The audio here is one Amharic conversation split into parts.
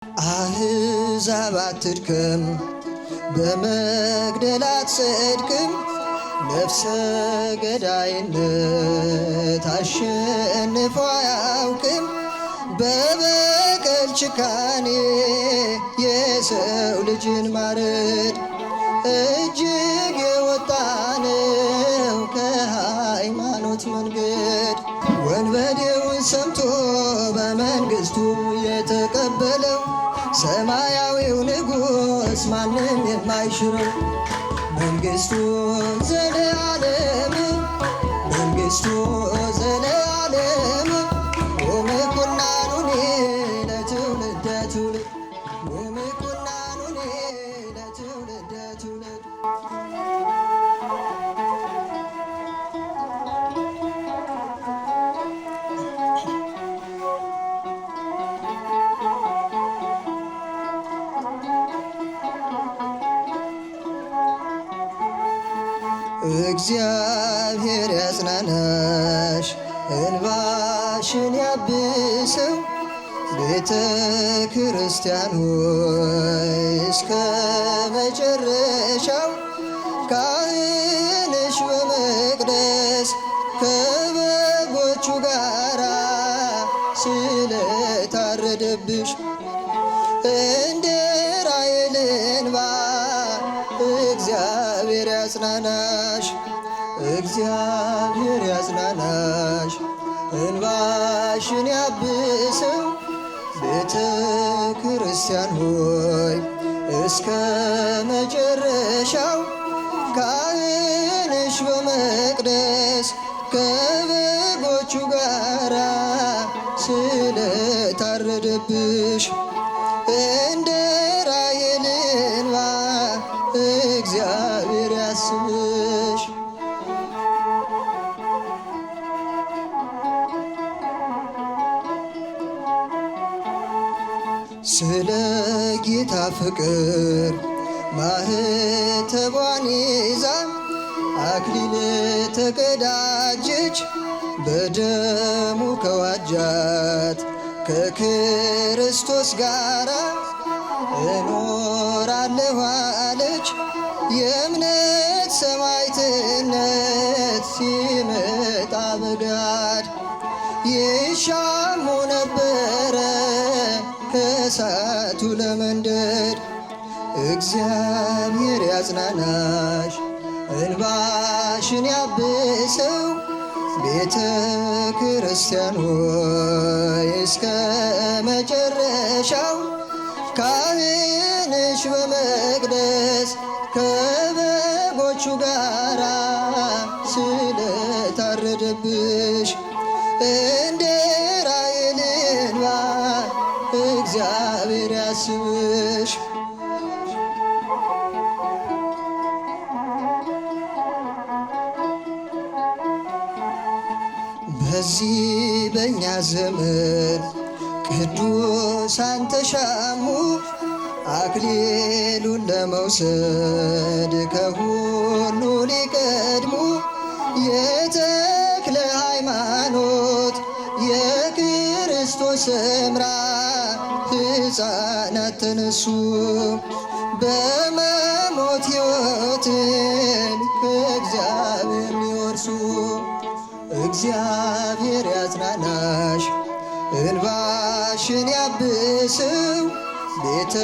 አሕዛብ አትድከም፣ በመግደል አትጸድቅም። ነፍሰ ገዳይነት አሸንፎ አያውቅም። በበቀል ጭካኔ የሰው ልጅን ማረድ እጅግ የወጣ ነው ከሃይማኖት መንገድ። ወንበዴውን ሰምቶ በመንግሥቱ የተቀበለው ሰማያዊው ንጉሥ ማንም የማይሽረው መንግሥቱ ዘለዓለም መንግሥቱ ዘለዓለም ወምኩናኑኒ ለትውልደ ትውልድ ወምኩናኑኒ ለትውልደ ትውልድ። እግዚአብሔር ያጽናናሽ እንባሽን ያብሰው፣ ቤተ ክርስቲያን ሆይ እስከ መጨረሻው ካህንሽ በመቅደስ ከበጎቹ ጋራ ስለታረደብሽ እንደ ራሔል እንባ እግዚአብሔር ያጽናናሽ እግዚአብሔር ያጽናናሽ እንባሽን ያብሰው፣ ቤተ ክርስቲያን ሆይ እስከ መጨረሻው ካህንሽ በመቅደስ ከበጎቹ ጋራ ስለታረደብሽ እንደ ራሔል እንባ እግዚአብሔር ያስብሽ። ስለ ጌታ ፍቅር ማኅተቧን ይዛ አክሊል ተቀዳጀች፣ በደሙ ከዋጃት ከክርስቶስ ጋራ እኖራለሁ አለች። የእምነት ሰማዕትነት ሲመጣ በጋድ ይሻሙ ነበረ ከእሳቱ ለመንደድ። እግዚአብሔር ያጽናናሽ እንባሽን ያብሰው፣ ቤተ ክርስቲያን ሆይ እስከ መጨረሻው ካህንሽ በመቅደስ ከበጎቹ ጋራ ስለታረደብሽ እንደ ራሔል እንባ እግዚአብሔር ያስብሽ። በዚህ በእኛ ዘመን ቅዱሳን ተሻሙ፣ አክሊሉን ለመውሰድ ከሁሉ ሊቀድሙ። የተክለ ሃይማኖት የክርስቶስ ሰምራ ሕፃናት ተነሱ፣ በመሞት ሕይወትን ከእግዚአብሔር ሊወርሱ። እግዚአብሔር ያጽናናሽ እንባሽን ያብሰው፣ ቤተ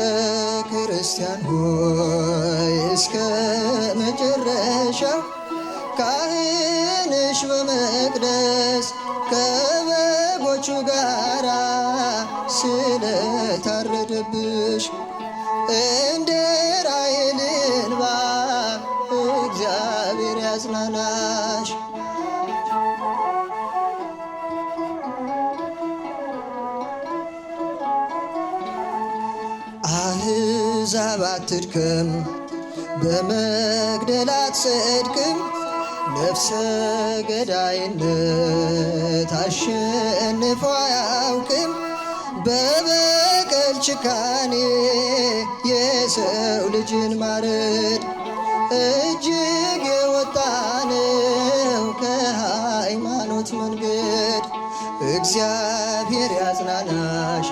ክርስቲያን ሆይ እስከ መጨረሻው ካህንሽ በመቅደስ ከበጎቹ ጋራ ስለታረደብሽ እንደ ራሔል እንባ እግዚአብሔር ያጽናናሽ። አሕዛብ አትድከም፣ በመግደል አትጸድቅም። ነፍሰ ገዳይነት አሸንፎ አያውቅም። በበቀል ጭካኔ የሰው ልጅን ማረድ እጅግ የወጣ ነው ከሃይማኖት መንገድ። እግዚአብሔር ያጽናናሽ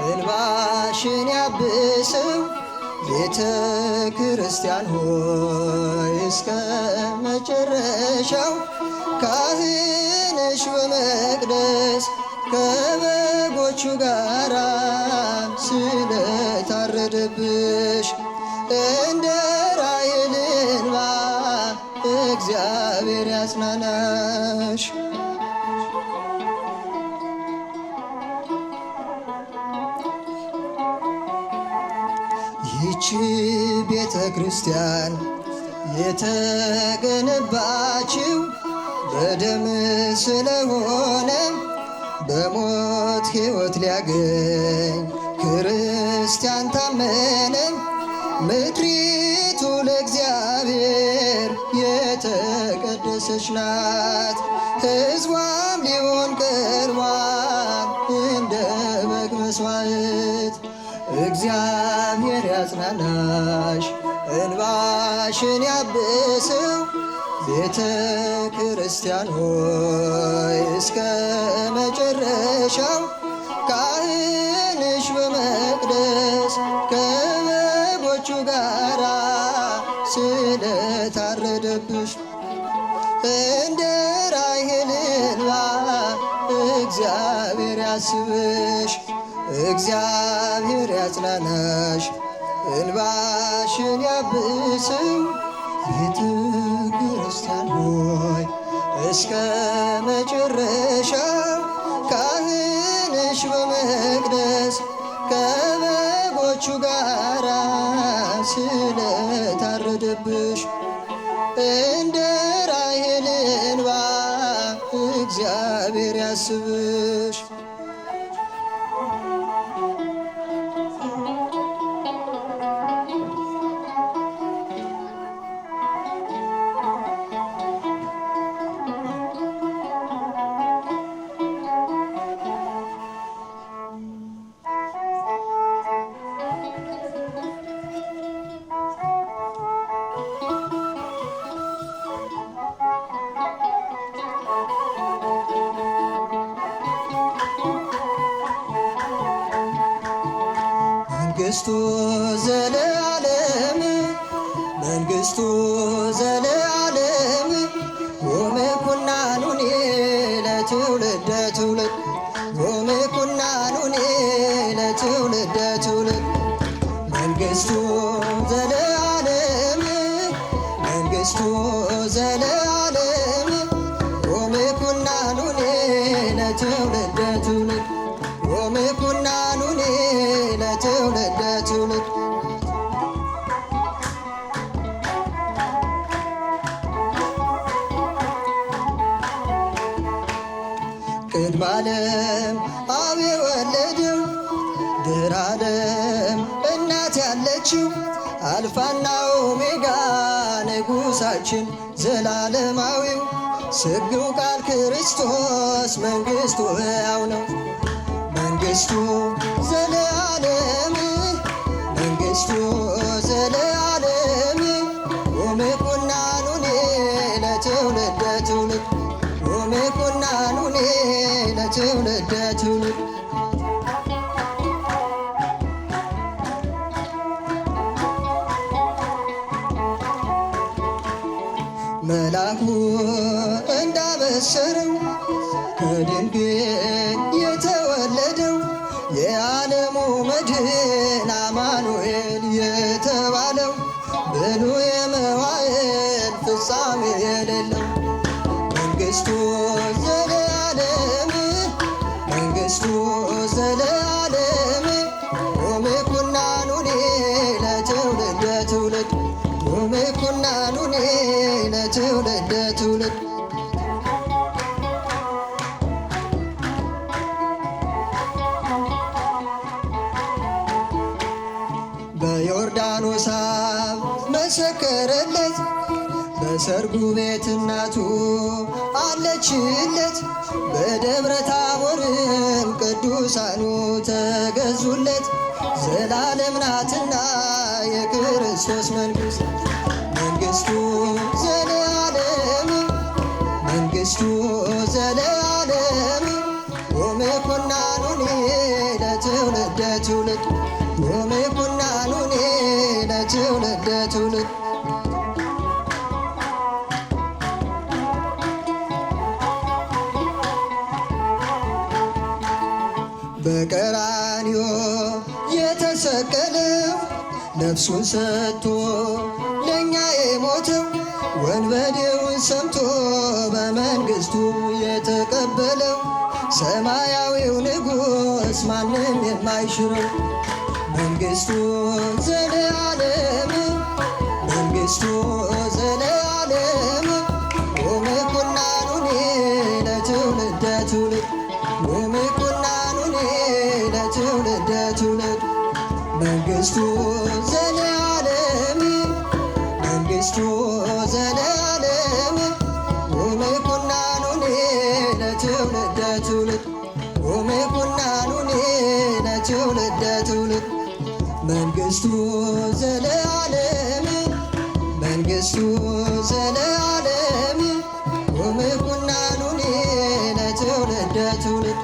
እንባሽን እንባሽን ያብሰው ቤተ ክርስቲያን ሆይ እስከ መጨረሻው ካህንሽ በመቅደስ ከበጎቹ ጋራ ስለታረደብሽ እንደ ራሔል እንባ እግዚአብሔር ያጽናናሽ። ይህች ቤተ ክርስቲያን የተገነባችው በደም ስለሆነ በሞት ሕይወት ሊያገኝ ክርስቲያን ታመነ። ምድሪቱ ለእግዚአብሔር የተቀደሰች ናት፣ ሕዝቧም ሊሆን ቀርቧል እንደ በግ መሥዋዕት። እግዚአብሔር ያጽናናሽ እንባሽን ያብሰው ቤተ ክርስቲያን ሆይ እስከ መጨረሻው ካህንሽ በመቅደስ ከበጎቹ ጋራ ስለታረደብሽ እንደ ራሔል እንባ እግዚአብሔር ያስብሽ። እግዚአብሔር ያጽናናሽ እንባሽን ያብሰው ቤተ ክርስቲያን ሆይ እስከ መጨረሻው ካህንሽ በመቅደስ ከበጎቹ ጋራ ስለታረደብሽ እንደ ራሔል እንባ እግዚአብሔር ያስብሽ። መንግሥቱ ዘለዓለም መንግሥቱ ዘለዓለም ወምኩናኑኒ ለትውልደ ትውልድ ወምኩናኑኒ ለትውልደ ትውልድ መንግሥቱ ዘለዓለም መንግሥቱ ዘለዓለም ወምኩናኑኒ ለትውልደ ትውልድ ወምኩናኑኒ ለትውልደ ትውልድ ቅድመ ዓለም አብ የወለደው ድኅረ ዓለም እናት ያለችው አልፋና ኦሜጋ ንጉሣችን ዘላለማዊው ስግው ቃል ክርስቶስ መንግሥቱ ሕያው ነው። መንግሥቱ ዘለዓለም መንግሥቱ ዘለዓለም ወምኩናኑኒ ለትውልደ ትውልድ ወምኩናኑኒ ለትውልደ ትውልድ መልአኩ እንዳበሰረው ከድንግል የተወለደው የዓለሙ መድኅን አማኑኤል የተባለው ብሉየ መዋዕል ፍጻሜ የሌለው መንግሥቱ ዘለዓለም መንግሥቱ ዘለዓለም ወምኩናኑኒ ለትውልደ ትውልድ ወምኩናኑኒ ለትውልደ ትውልድ በዮርዳኖስ አብ መሰከረለት በሰርጉ ቤት እናቱ አለችለት። በደብረ ታቦርም ቅዱሳኑ ተገዙለት። ዘላለም ናትና የክርስቶስ መንግሥት መንግሥቱ ዘለዓለም መንግሥቱ ዘለዓለም ወምኩናኑኒ ለትውልደ ትውልድ ወምኩናኑኒ ለትውልደ ትውልድ በቀራንዮ የተሰቀለው ነፍሱን ሰጥቶ ለእኛ የሞተው ወንበዴውን ሰምቶ በመንግሥቱ የተቀበለው ሰማያዊው ንጉሥ ማንም የማይሽረው መንግሥቱ ዘለዓለም መንግሥቱ ዘለዓለም ወምኩናኑኒ ለትውልደ ትውልድ ወምኩናኑኒ ለትውልደ ትውልድ መንግሥቱ ዘለዓለም መንግሥቱ ዘለዓለም ወምኩናኑኒ ለትውልደ ትውልድ ወምኩናኑኒ ለትውልደ ትውልድ መንግሥቱ ዘለዓለም መንግሥቱ ዘለዓለም ወምኩናኑኒ ለትውልደ ትውልድ